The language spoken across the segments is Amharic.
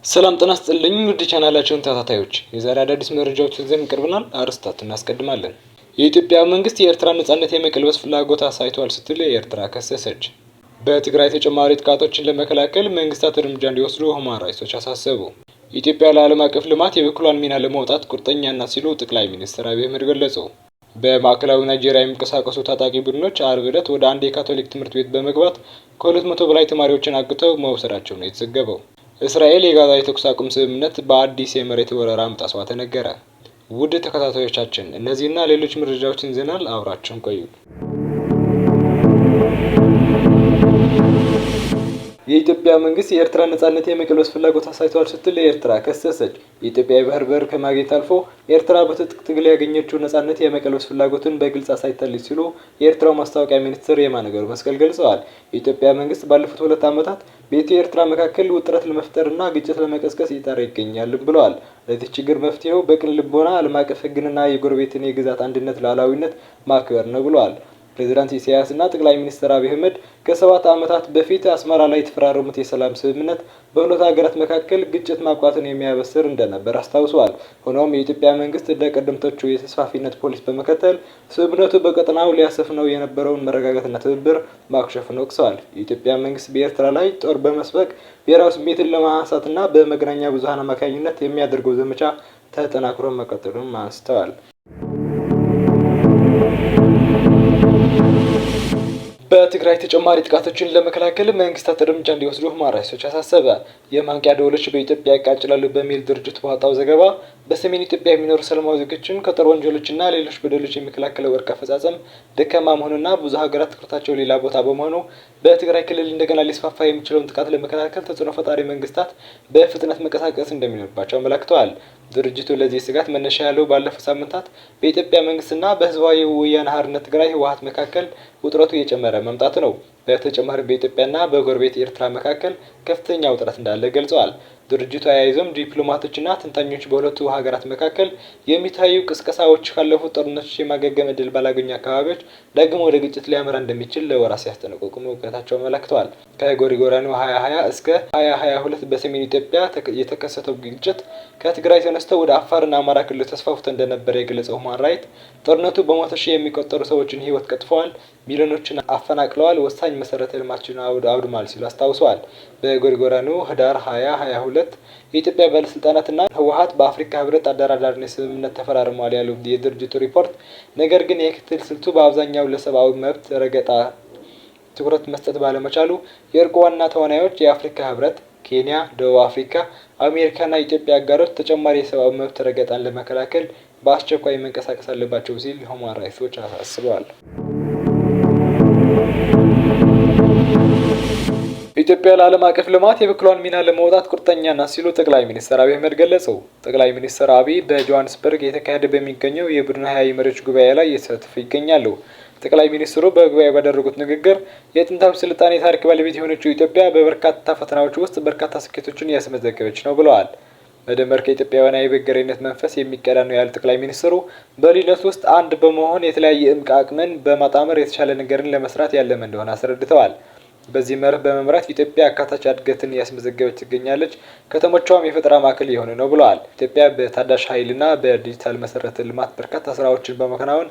ሰላም ጤና ይስጥልኝ ውድ ቻናላችን ተከታታዮች የዛሬ አዳዲስ መረጃዎችን ይዘን ቀርበናል። አርስታቱን እናስቀድማለን። የኢትዮጵያ መንግስት የኤርትራ ነጻነት የመቀልበስ ፍላጎት አሳይቷል ስትል ኤርትራ ከሰሰች። በትግራይ ተጨማሪ ጥቃቶችን ለመከላከል መንግስታት እርምጃ እንዲወስዱ ሁማን ራይትስ ዎች አሳሰቡ። ኢትዮጵያ ለዓለም አቀፍ ልማት የበኩሏን ሚና ለመውጣት ቁርጠኛ ናት ሲሉ ጠቅላይ ሚኒስትር አብይ አህመድ ገለጹ። በማዕከላዊ ናይጄሪያ የሚንቀሳቀሱ ታጣቂ ቡድኖች ዓርብ ዕለት ወደ አንድ የካቶሊክ ትምህርት ቤት በመግባት ከ200 በላይ ተማሪዎችን አግተው መውሰዳቸው ነው የተዘገበው። እስራኤል የጋዛ የተኩስ አቁም ስምምነት በአዲስ የመሬት ወረራ መጣሷ ተነገረ። ውድ ተከታታዮቻችን እነዚህና ሌሎች መረጃዎችን ይዘናል። አብራችሁን ቆዩ። የኢትዮጵያ መንግስት የኤርትራ ነጻነት የመቀልበስ ፍላጎት አሳይቷል ስትል ኤርትራ ከሰሰች። የኢትዮጵያ የባህር በር ከማግኘት አልፎ ኤርትራ በትጥቅ ትግል ያገኘችው ነጻነት የመቀልበስ ፍላጎትን በግልጽ አሳይታለች ሲሉ የኤርትራው ማስታወቂያ ሚኒስትር የማነ ገብረ መስቀል ገልጸዋል። የኢትዮጵያ መንግስት ባለፉት 2 ዓመታት በኢትዮ ኤርትራ መካከል ውጥረት ለመፍጠርና ግጭት ለመቀስቀስ እየጣረ ይገኛል ብለዋል። ለዚህ ችግር መፍትሄው በቅን ልቦና ዓለም አቀፍ ሕግንና የጎረቤትን የግዛት አንድነት ሉዓላዊነት ማክበር ነው ብለዋል። ፕሬዝዳንት ኢሳያስ እና ጠቅላይ ሚኒስትር አብይ አህመድ ከ7 ዓመታት በፊት አስመራ ላይ የተፈራረሙት የሰላም ስምምነት በሁለቱ ሀገራት መካከል ግጭት ማቋረጥን የሚያበስር እንደነበር አስታውሰዋል። ሆኖም የኢትዮጵያ መንግስት እንደ ቀደምቶቹ የተስፋፊነት ፖሊሲ በመከተል ስምምነቱ በቀጠናው ሊያሰፍነው የነበረውን መረጋጋትና ትብብር ማክሸፉን ወቅሰዋል። የኢትዮጵያ መንግስት በኤርትራ ላይ ጦር በመስበክ ብሔራዊ ስሜትን ለማንሳትና በመገናኛ ብዙኃን አማካኝነት የሚያደርገው ዘመቻ ተጠናክሮ መቀጠሉን አንስተዋል። በትግራይ ተጨማሪ ጥቃቶችን ለመከላከል መንግስታት እርምጃ እንዲወስዱ ሁማን ራይትስ ዎች አሳሰበ። የማንቂያ ደወሎች በኢትዮጵያ ያቃጭላሉ በሚል ድርጅት ባወጣው ዘገባ በሰሜን ኢትዮጵያ የሚኖሩ ሰላማዊ ዜጎችን ከጦር ወንጀሎችና ሌሎች በደሎች የሚከላከለው ወርቅ አፈጻጸም ደካማ መሆኑና ብዙ ሀገራት ትኩረታቸው ሌላ ቦታ በመሆኑ በትግራይ ክልል እንደገና ሊስፋፋ የሚችለውን ጥቃት ለመከላከል ተጽዕኖ ፈጣሪ መንግስታት በፍጥነት መንቀሳቀስ እንደሚኖርባቸው አመላክተዋል። ድርጅቱ ለዚህ ስጋት መነሻ ያለው ባለፉት ሳምንታት በኢትዮጵያ መንግስትና በህዝባዊ ወያነ ሓርነት ትግራይ ህወሓት መካከል ውጥረቱ እየጨመረ መምጣት ነው። በተጨማሪ በኢትዮጵያና በጎረቤት ኤርትራ መካከል ከፍተኛ ውጥረት እንዳለ ገልጸዋል። ድርጅቱ አያይዞም ዲፕሎማቶችና ተንታኞች በሁለቱ ሀገራት መካከል የሚታዩ ቅስቀሳዎች ካለፉት ጦርነቶች የማገገም ዕድል ባላገኙ አካባቢዎች ደግሞ ወደ ግጭት ሊያመራ እንደሚችል ለወራት ሲያስጠነቅቁ መቆየታቸው አመላክተዋል። ከጎርጎሮሳውያኑ 2020 እስከ 2022 በሰሜን ኢትዮጵያ የተከሰተው ግጭት ከትግራይ ተነስቶ ወደ አፋርና አማራ ክልል ተስፋፍቶ እንደነበረ የገለጸው ሁማን ራይትስ ጦርነቱ በመቶ ሺህ የሚቆጠሩ ሰዎችን ህይወት ቀጥፈዋል፣ ሚሊዮኖችን አፈናቅለዋል፣ ወሳኝ መሰረተ ልማቶችን አውድሟል ሲሉ አስታውሰዋል። በጎርጎሮሳውያኑ ህዳር 2022 የኢትዮጵያ ባለስልጣናትና ህወሓት በአፍሪካ ህብረት አደራዳሪነት ስምምነት ተፈራርመዋል ያለው የድርጅቱ ሪፖርት፣ ነገር ግን የክትትል ስልቱ በአብዛኛው ለሰብአዊ መብት ረገጣ ትኩረት መስጠት ባለመቻሉ የእርቁ ዋና ተዋናዮች የአፍሪካ ህብረት፣ ኬንያ፣ ደቡብ አፍሪካ፣ አሜሪካና ኢትዮጵያ አጋሮች ተጨማሪ የሰብአዊ መብት ረገጣን ለመከላከል በአስቸኳይ መንቀሳቀስ አለባቸው ሲል ሁማን ራይትስ ዎች አሳስበዋል። ኢትዮጵያ ለዓለም አቀፍ ልማት የበኩሏን ሚና ለመውጣት ቁርጠኛ ናት ሲሉ ጠቅላይ ሚኒስትር አብይ አህመድ ገለጹ። ጠቅላይ ሚኒስትር አብይ በጆሃንስበርግ የተካሄደ በሚገኘው የቡድን 20 መሪዎች ጉባኤ ላይ እየተሳተፉ ይገኛሉ። ጠቅላይ ሚኒስትሩ በጉባኤው ባደረጉት ንግግር የጥንታዊ ስልጣኔ ታሪክ ባለቤት የሆነችው ኢትዮጵያ በበርካታ ፈተናዎች ውስጥ በርካታ ስኬቶችን እያስመዘገበች ነው ብለዋል። መደመር ከኢትዮጵያውያን የበገሬነት መንፈስ የሚቀዳ ነው ያሉት ጠቅላይ ሚኒስትሩ በልዩነት ውስጥ አንድ በመሆን የተለያየ እምቅ አቅምን በማጣመር የተሻለ ነገርን ለመስራት ያለመ እንደሆነ አስረድተዋል። በዚህ መርህ በመምራት ኢትዮጵያ አካታች እድገትን እያስመዘገበች ትገኛለች፣ ከተሞቿም የፈጠራ ማዕከል የሆነ ነው ብለዋል። ኢትዮጵያ በታዳሽ ኃይልና በዲጂታል መሰረተ ልማት በርካታ ስራዎችን በመከናወን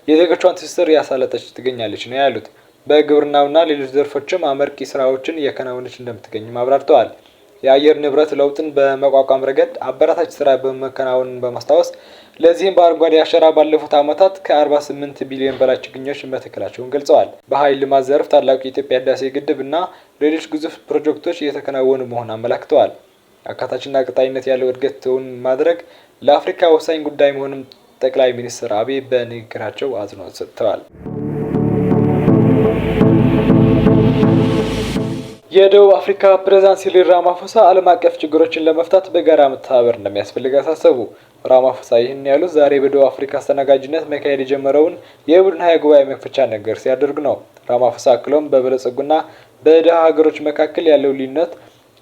የዜጎቿን ትስስር ያሳለጠች ትገኛለች ነው ያሉት። በግብርናውና ሌሎች ዘርፎችም አመርቂ ስራዎችን እያከናወነች እንደምትገኝም አብራርተዋል። የአየር ንብረት ለውጥን በመቋቋም ረገድ አበራታች ስራ በመከናወን በማስታወስ ለዚህም በአረንጓዴ አሻራ ባለፉት ዓመታት ከ48 ቢሊዮን በላይ ችግኞች መተከላቸውን ገልጸዋል። በኃይል ልማት ዘርፍ ታላቁ የኢትዮጵያ ህዳሴ ግድብ እና ሌሎች ግዙፍ ፕሮጀክቶች እየተከናወኑ መሆኑን አመላክተዋል። አካታችና ቀጣይነት ያለው እድገትን ማድረግ ለአፍሪካ ወሳኝ ጉዳይ መሆኑን ጠቅላይ ሚኒስትር አብይ በንግግራቸው አጽንኦት ሰጥተዋል። የደቡብ አፍሪካ ፕሬዝዳንት ሲሪል ራማፎሳ ዓለም አቀፍ ችግሮችን ለመፍታት በጋራ መተባበር እንደሚያስፈልግ አሳሰቡ። ራማፎሳ ይህን ያሉት ዛሬ በደቡብ አፍሪካ አስተናጋጅነት መካሄድ የጀመረውን የቡድን 20 ጉባኤ መክፈቻ ንግግር ሲያደርግ ነው። ራማፎሳ አክለውም በበለጸጉና በድሃ ሀገሮች መካከል ያለው ልዩነት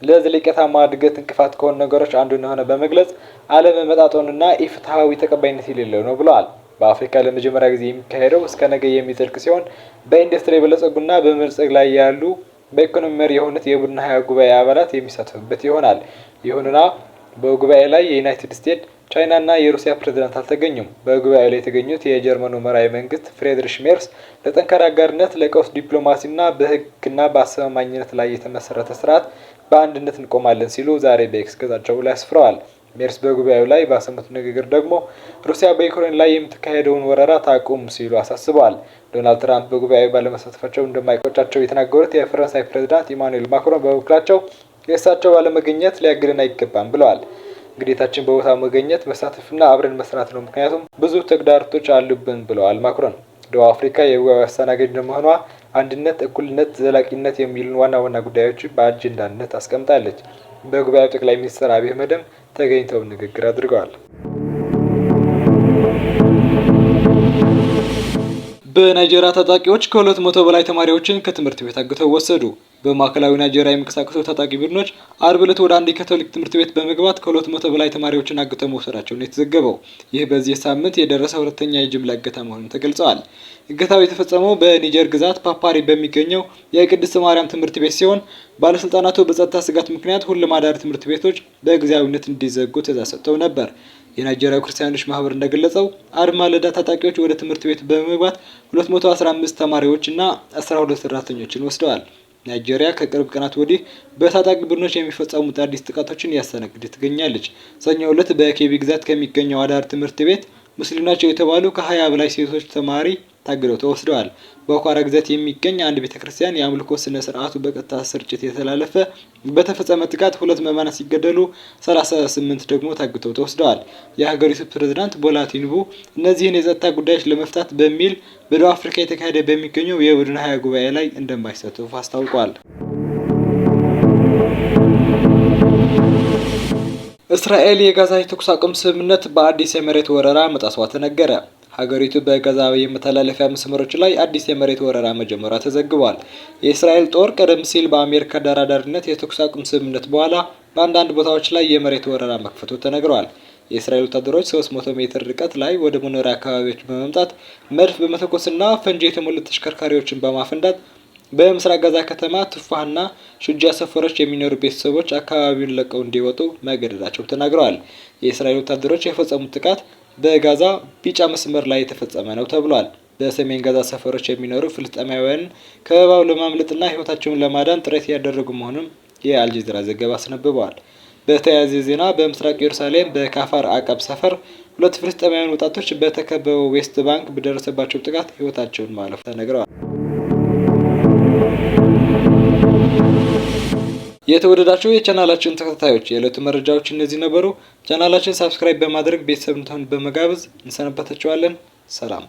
ለዘለቄታማ እድገት እንቅፋት ከሆኑ ነገሮች አንዱ እንደሆነ በመግለጽ አለመመጣጠንና ኢፍትሐዊ ተቀባይነት የሌለው ነው ብለዋል። በአፍሪካ ለመጀመሪያ ጊዜ የሚካሄደው እስከ ነገ የሚዘልቅ ሲሆን በኢንዱስትሪ የበለጸጉና በመልጸግ ላይ ያሉ በኢኮኖሚ መሪ የሆኑት የቡድን 20 ጉባኤ አባላት የሚሳተፉበት ይሆናል። ይሁንና በጉባኤ ላይ የዩናይትድ ስቴትስ፣ ቻይና እና የሩሲያ ፕሬዝዳንት አልተገኙም። በጉባኤው ላይ የተገኙት የጀርመኑ መራሄ መንግስት ፍሬድሪሽ ሜርስ ለጠንካራ አጋርነት፣ ለቀውስ ዲፕሎማሲና በህግና በአስተማማኝነት ላይ የተመሰረተ ስርዓት በአንድነት እንቆማለን ሲሉ ዛሬ በኤክስ ገጻቸው ላይ አስፍረዋል። ሜርስ በጉባኤው ላይ ባሰሙት ንግግር ደግሞ ሩሲያ በዩክሬን ላይ የምትካሄደውን ወረራ ታቁም ሲሉ አሳስበዋል። ዶናልድ ትራምፕ በጉባኤው ባለመሳተፋቸው እንደማይቆጫቸው የተናገሩት የፈረንሳይ ፕሬዝዳንት ኢማኑኤል ማክሮን በበኩላቸው የእሳቸው ባለመገኘት ሊያግደን አይገባም ብለዋል። ግዴታችን በቦታው መገኘት፣ መሳተፍና አብረን መስራት ነው፣ ምክንያቱም ብዙ ተግዳሮቶች አሉብን ብለዋል ማክሮን። ደቡብ አፍሪካ የጉባኤው አስተናጋጅ እንደመሆኗ አንድነት፣ እኩልነት፣ ዘላቂነት የሚሉን ዋና ዋና ጉዳዮች በአጀንዳነት አስቀምጣለች። በጉባኤው ጠቅላይ ሚኒስትር አብይ አህመድም ተገኝተው ንግግር አድርገዋል። በናይጄሪያ ታጣቂዎች ከ200 በላይ ተማሪዎችን ከትምህርት ቤት አግተው ወሰዱ። በማዕከላዊ ናይጄሪያ የሚንቀሳቀሱ ታጣቂ ቡድኖች አርብ ዕለት ወደ አንድ የካቶሊክ ትምህርት ቤት በመግባት ከ200 በላይ ተማሪዎችን አግተው መውሰዳቸውን የተዘገበው። ይህ በዚህ ሳምንት የደረሰ ሁለተኛ የጅምላ እገታ መሆኑን ተገልጸዋል። እገታው የተፈጸመው በኒጀር ግዛት ፓፓሪ በሚገኘው የቅድስት ማርያም ትምህርት ቤት ሲሆን ባለስልጣናቱ በጸጥታ ስጋት ምክንያት ሁሉም አዳሪ ትምህርት ቤቶች በጊዜያዊነት እንዲዘጉ ትዕዛዝ ሰጥተው ነበር። የናይጄሪያ ክርስቲያኖች ማህበር እንደገለጸው አርብ ማለዳ ታጣቂዎች ወደ ትምህርት ቤት በመግባት 215 ተማሪዎች እና 12 ሰራተኞችን ወስደዋል። ናይጄሪያ ከቅርብ ቀናት ወዲህ በታጣቂ ቡድኖች የሚፈጸሙት አዲስ ጥቃቶችን እያስተናገደች ትገኛለች። ሰኞ ዕለት በኬቢ ግዛት ከሚገኘው አዳሪ ትምህርት ቤት ሙስሊም ናቸው የተባሉ ከ20 በላይ ሴቶች ተማሪ ታግደው ተወስደዋል። በኳራ ግዛት የሚገኝ አንድ ቤተክርስቲያን የአምልኮ ስነ ስርዓቱ በቀጥታ ስርጭት የተላለፈ በተፈጸመ ጥቃት 2 ምዕመናን ሲገደሉ 38 ደግሞ ታግተው ተወስደዋል። የሀገሪቱ ፕሬዝዳንት ቦላ ቲኑቡ እነዚህን የጸጥታ ጉዳዮች ለመፍታት በሚል በደቡብ አፍሪካ የተካሄደ በሚገኘው የቡድን 20 ጉባኤ ላይ እንደማይሳተፉ አስታውቀዋል። እስራኤል የጋዛ የተኩስ አቁም ስምምነት በአዲስ የመሬት ወረራ መጣሷ ተነገረ። ሀገሪቱ በጋዛ የመተላለፊያ መስመሮች ላይ አዲስ የመሬት ወረራ መጀመሯ ተዘግቧል። የእስራኤል ጦር ቀደም ሲል በአሜሪካ አደራዳሪነት የተኩስ አቁም ስምምነት በኋላ በአንዳንድ ቦታዎች ላይ የመሬት ወረራ መክፈቱ ተነግሯል። የእስራኤል ወታደሮች 300 ሜትር ርቀት ላይ ወደ መኖሪያ አካባቢዎች በመምጣት መድፍ በመተኮስና ፈንጂ የተሞሉ ተሽከርካሪዎችን በማፈንዳት በምስራቅ ጋዛ ከተማ ቱፋህና ሹጃ ሰፈሮች የሚኖሩ ቤተሰቦች አካባቢውን ለቀው እንዲወጡ መገደዳቸው ተናግረዋል። የእስራኤል ወታደሮች የፈጸሙት ጥቃት በጋዛ ቢጫ መስመር ላይ የተፈጸመ ነው ተብሏል። በሰሜን ጋዛ ሰፈሮች የሚኖሩ ፍልስጤማውያን ከበባው ለማምለጥና ሕይወታቸውን ለማዳን ጥረት ያደረጉ መሆኑን የአልጀዚራ ዘገባ አስነብበዋል። በተያያዘ ዜና በምስራቅ ኢየሩሳሌም በካፋር አቀብ ሰፈር 2 ፍልስጤማውያን ወጣቶች በተከበበው ዌስት ባንክ በደረሰባቸው ጥቃት ሕይወታቸውን ማለፉ ተነግረዋል። የተወደዳችሁ የቻናላችን ተከታታዮች የዕለቱ መረጃዎች እነዚህ ነበሩ። ቻናላችን ሰብስክራይብ በማድረግ ቤተሰብ እንድትሆኑ በመጋበዝ እንሰናበታችኋለን። ሰላም።